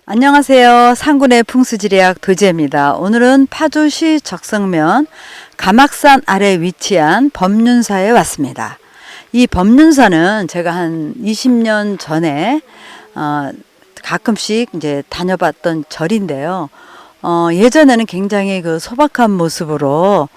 안녕하세요. 상군의 풍수지리학 도지혜입니다. 오늘은 파주시 적성면 가막산 아래 위치한 법륜사에 왔습니다. 이 법륜사는 제가 한 20년 전에 가끔씩 이제 다녀봤던 절인데요. 예전에는 굉장히 그 소박한 모습으로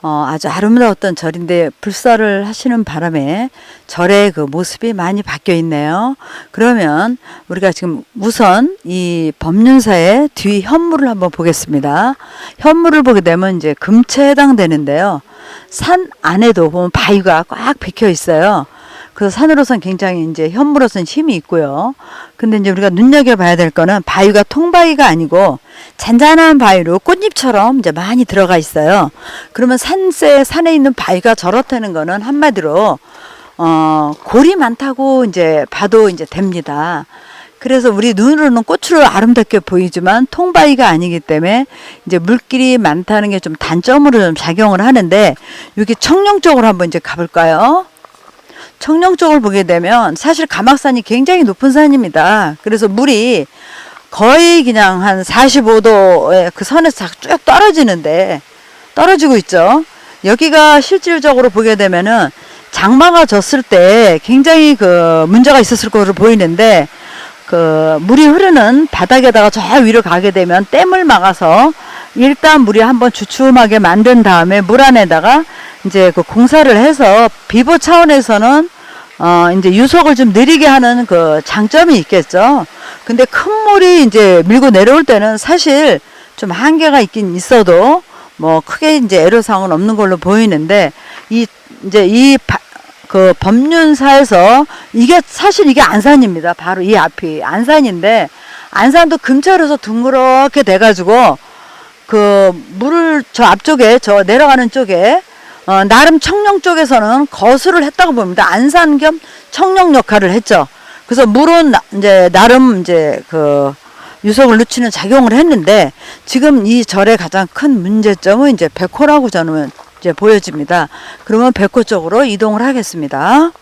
아주 아름다웠던 절인데 불사를 하시는 바람에 절의 그 모습이 많이 바뀌어 있네요. 그러면 우리가 지금 우선 이 법륜사의 뒤 현무를 한번 보겠습니다. 현무를 보게 되면 이제 금체에 해당되는데요. 산 안에도 보면 바위가 꽉 박혀 있어요. 그래서 산으로선 굉장히 이제 현무로선 힘이 있고요. 근데 이제 우리가 눈여겨봐야 될 거는 바위가 통바위가 아니고 잔잔한 바위로 꽃잎처럼 이제 많이 들어가 있어요. 그러면 산에 있는 바위가 저렇다는 거는 한마디로 골이 많다고 이제 봐도 이제 됩니다. 그래서 우리 눈으로는 꽃으로 아름답게 보이지만 통바위가 아니기 때문에 이제 물길이 많다는 게 좀 단점으로 좀 작용을 하는데, 여기 청룡 쪽으로 한번 이제 가볼까요? 청룡 쪽을 보게 되면 사실 가막산이 굉장히 높은 산입니다. 그래서 물이 거의 그냥 한 45도의 그 선에서 쭉 떨어지고 있죠. 여기가 실질적으로 보게 되면은 장마가 졌을 때 굉장히 그 문제가 있었을 것으로 보이는데, 그 물이 흐르는 바닥에다가 저 위로 가게 되면 댐을 막아서 일단 물이 한번 주춤하게 만든 다음에 물 안에다가 이제 그 공사를 해서 비보 차원에서는 이제 유속을 좀 느리게 하는 그 장점이 있겠죠. 근데 큰 물이 이제 밀고 내려올 때는 사실 좀 한계가 있긴 있어도 뭐 크게 이제 애로사항은 없는 걸로 보이는데, 그 법륜사에서 사실 이게 안산입니다. 바로 이 앞이 안산인데, 안산도 금철에서 둥그렇게 돼가지고 그 물을 저 앞쪽에 저 내려가는 쪽에 나름 청룡 쪽에서는 거수를 했다고 봅니다. 안산 겸 청룡 역할을 했죠. 그래서 물은 이제 나름 이제 그 유속을 늦추는 작용을 했는데, 지금 이 절의 가장 큰 문제점은 이제 백호라고 저는 이제 보여집니다. 그러면 백호 쪽으로 이동을 하겠습니다.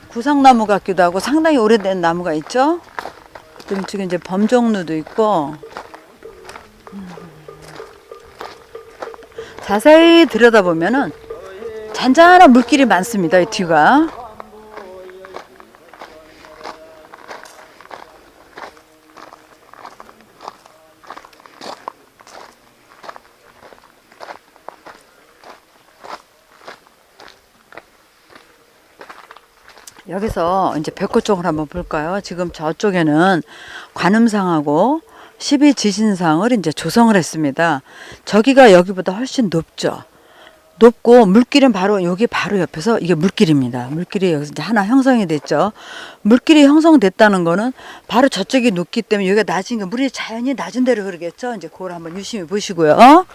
구상나무 같기도 하고 상당히 오래된 나무가 있죠. 지금 이제 범종루도 있고, 자세히 들여다보면은 잔잔한 물길이 많습니다. 이 뒤가. 여기서 이제 백호 쪽을 한번 볼까요? 지금 저쪽에는 관음상하고 12지신상을 이제 조성을 했습니다. 저기가 여기보다 훨씬 높죠. 높고 물길은 바로 여기 바로 옆에서 이게 물길입니다. 물길이 여기서 이제 하나 형성이 됐죠. 물길이 형성됐다는 거는 바로 저쪽이 높기 때문에 여기가 낮으니까 물이 자연히 낮은 데로 흐르겠죠. 이제 그걸 한번 유심히 보시고요.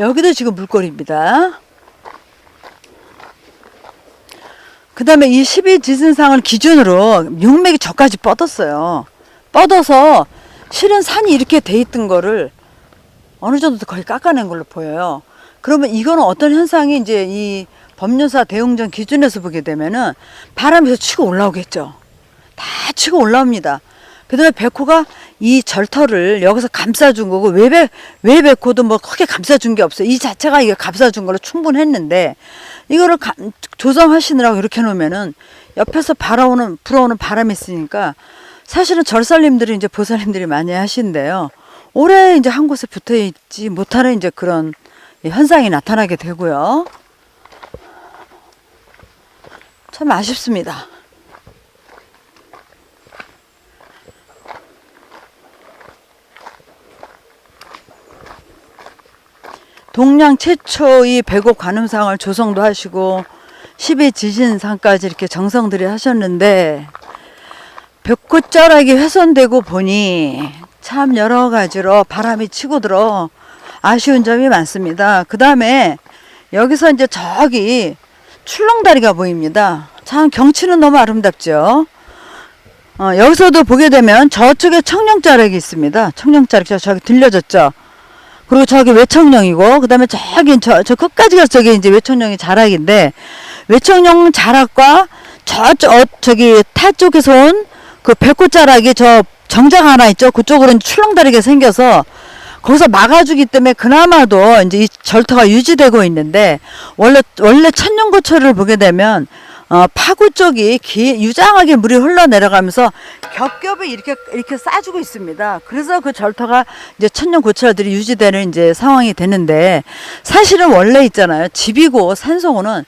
여기도 지금 물거리입니다. 그 다음에 이 12지승상을 기준으로 용맥이 저까지 뻗었어요. 뻗어서 실은 산이 이렇게 돼 있던 거를 어느 정도 거의 깎아낸 걸로 보여요. 그러면 이거는 어떤 현상이 이제 이 법륜사 대웅전 기준에서 보게 되면은 바람에서 치고 올라오겠죠. 다 치고 올라옵니다. 그 다음에 백호가 이 절터를 여기서 감싸준 거고, 외백호도 뭐 크게 감싸준 게 없어요. 이 자체가 이게 감싸준 걸로 충분했는데, 이거를 조성하시느라고 이렇게 놓으면은 옆에서 불어오는 바람이 있으니까 사실은 절살님들이 이제 보살님들이 많이 하신대요. 오래 이제 한 곳에 붙어 있지 못하는 이제 그런 현상이 나타나게 되고요. 참 아쉽습니다. 동양 최초의 백호 관음상을 조성도 하시고 12지신상까지 이렇게 정성들이 하셨는데, 벽꽃자락이 훼손되고 보니 참 여러 가지로 바람이 치고 들어 아쉬운 점이 많습니다. 그 다음에 여기서 이제 저기 출렁다리가 보입니다. 참 경치는 너무 아름답죠. 여기서도 보게 되면 저쪽에 청룡자락이 있습니다. 청룡자락 저기 들려졌죠. 그리고 저기 외청룡이고, 그 다음에 저기 저 끝까지가 저기 이제 외청룡이 자락인데, 외청룡 자락과 저기 타 쪽에서 온 그 백꽃자락이 저 정자가 하나 있죠. 그쪽으로는 출렁다리가 생겨서 거기서 막아주기 때문에 그나마도 이제 이 절터가 유지되고 있는데, 원래 천년고철을 보게 되면 파구 쪽이 유장하게 물이 흘러내려가면서 겹겹이 이렇게 싸주고 있습니다. 그래서 그 절터가 이제 천년고철들이 유지되는 이제 상황이 되는데, 사실은 원래 있잖아요. 집이고 산속은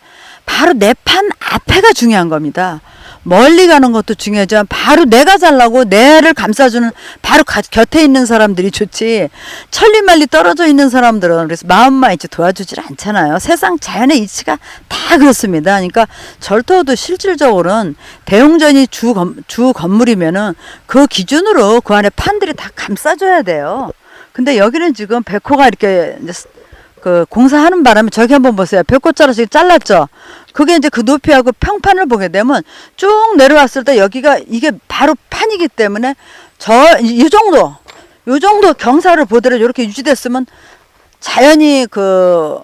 바로 내 판 앞에가 중요한 겁니다. 멀리 가는 것도 중요하지만 바로 내가 잘나고 내를 감싸주는 바로 곁에 있는 사람들이 좋지, 천리말리 떨어져 있는 사람들은 그래서 마음만 있지 도와주질 않잖아요. 세상 자연의 이치가 다 그렇습니다. 그러니까 절도도 실질적으로는 대웅전이 주 건물이면은 그 기준으로 그 안에 판들이 다 감싸줘야 돼요. 근데 여기는 지금 백호가 이렇게 이제 그 공사하는 바람에 저기 한번 보세요. 벽꽃자락이 잘랐죠. 그게 이제 그 높이하고 평판을 보게 되면 쭉 내려왔을 때 여기가 이게 바로 판이기 때문에 요 정도 경사를 보더라도 이렇게 유지됐으면 자연히 그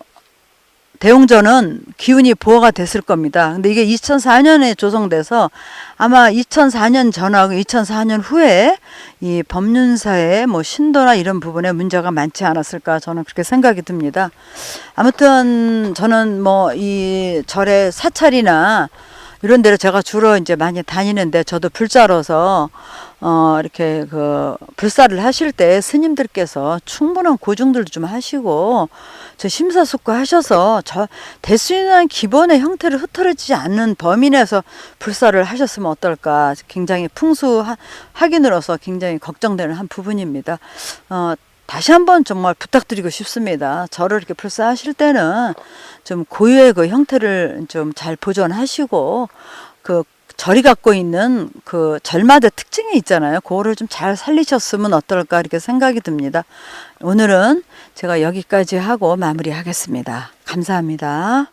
대웅전은 기운이 보호가 됐을 겁니다. 근데 이게 2004년에 조성돼서 아마 2004년 전하고 2004년 후에 이 법륜사의 뭐 신도나 이런 부분에 문제가 많지 않았을까, 저는 그렇게 생각이 듭니다. 아무튼 저는 뭐 이 절의 사찰이나 이런 데를 제가 주로 이제 많이 다니는데, 저도 불사로서 이렇게 그 불사를 하실 때 스님들께서 충분한 고증들도 좀 하시고 저 심사숙고하셔서 저 될 수 있는 기본의 형태를 흐트러지지 않는 범위 내에서 불사를 하셨으면 어떨까, 굉장히 풍수하긴으로서 굉장히 걱정되는 한 부분입니다. 다시 한번 정말 부탁드리고 싶습니다. 절을 이렇게 불사하실 때는 좀 고유의 그 형태를 좀 잘 보존하시고, 그 절이 갖고 있는 그 절마다 특징이 있잖아요. 그거를 좀 잘 살리셨으면 어떨까, 이렇게 생각이 듭니다. 오늘은 제가 여기까지 하고 마무리하겠습니다. 감사합니다.